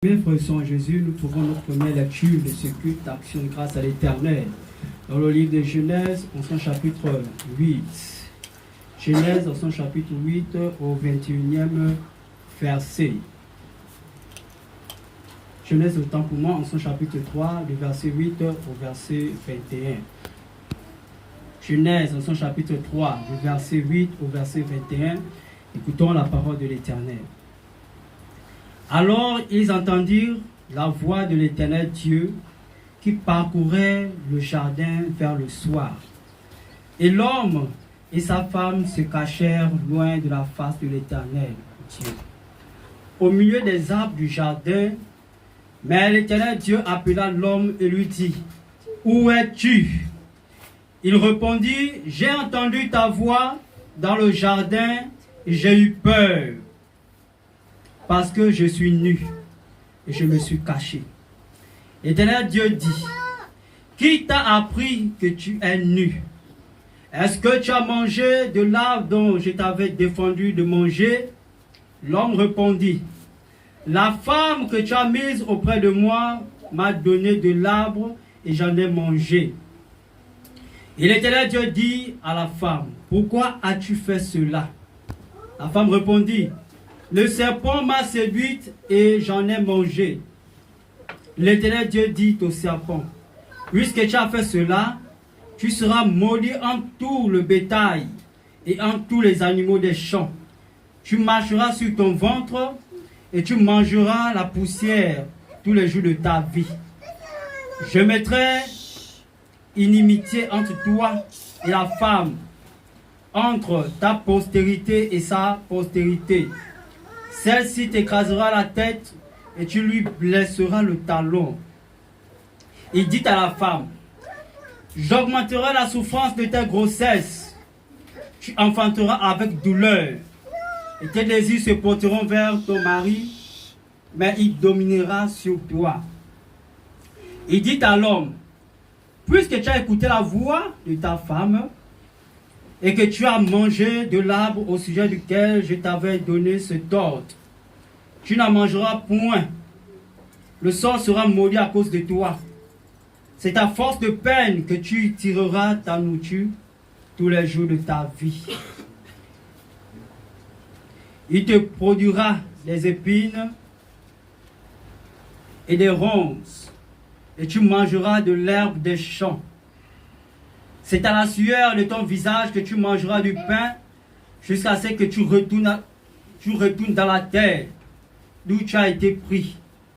Mes frères et sœurs en Jésus, nous trouvons notre première lecture de ce culte d'action de grâce à l'Éternel dans le livre de Genèse, en son chapitre 8. Genèse, en son chapitre 8, au 21e verset. Genèse, autant pour moi, en son chapitre 3, du verset 8 au verset 21. Genèse, en son chapitre 3, du verset 8 au verset 21. Écoutons la parole de l'Éternel. Alors ils entendirent la voix de l'Éternel Dieu qui parcourait le jardin vers le soir. Et l'homme et sa femme se cachèrent loin de la face de l'Éternel Dieu, au milieu des arbres du jardin. Mais l'Éternel Dieu appela l'homme et lui dit: Où es-tu? Il répondit: J'ai entendu ta voix dans le jardin et j'ai eu peur, parce que je suis nu et je me suis caché. L'Éternel Dieu dit: Qui t'a appris que tu es nu? Est-ce que tu as mangé de l'arbre dont je t'avais défendu de manger? L'homme répondit: La femme que tu as mise auprès de moi m'a donné de l'arbre et j'en ai mangé. Et l'Éternel Dieu dit à la femme: Pourquoi as-tu fait cela? La femme répondit: Le serpent m'a séduite et j'en ai mangé. L'Éternel Dieu dit au serpent: Puisque tu as fait cela, tu seras maudit en tout le bétail et en tous les animaux des champs. Tu marcheras sur ton ventre et tu mangeras la poussière tous les jours de ta vie. Je mettrai inimitié entre toi et la femme, entre ta postérité et sa postérité. Celle-ci t'écrasera la tête et tu lui blesseras le talon. Il dit à la femme: J'augmenterai la souffrance de ta grossesse. Tu enfanteras avec douleur. Et tes désirs se porteront vers ton mari, mais il dominera sur toi. Il dit à l'homme: Puisque tu as écouté la voix de ta femme, et que tu as mangé de l'arbre au sujet duquel je t'avais donné cet ordre, tu n'en mangeras point. Le sort sera maudit à cause de toi. C'est à force de peine que tu tireras ta nourriture tous les jours de ta vie. Il te produira des épines et des ronces, et tu mangeras de l'herbe des champs. C'est à la sueur de ton visage que tu mangeras du pain jusqu'à ce que tu retournes dans la terre d'où tu as été pris.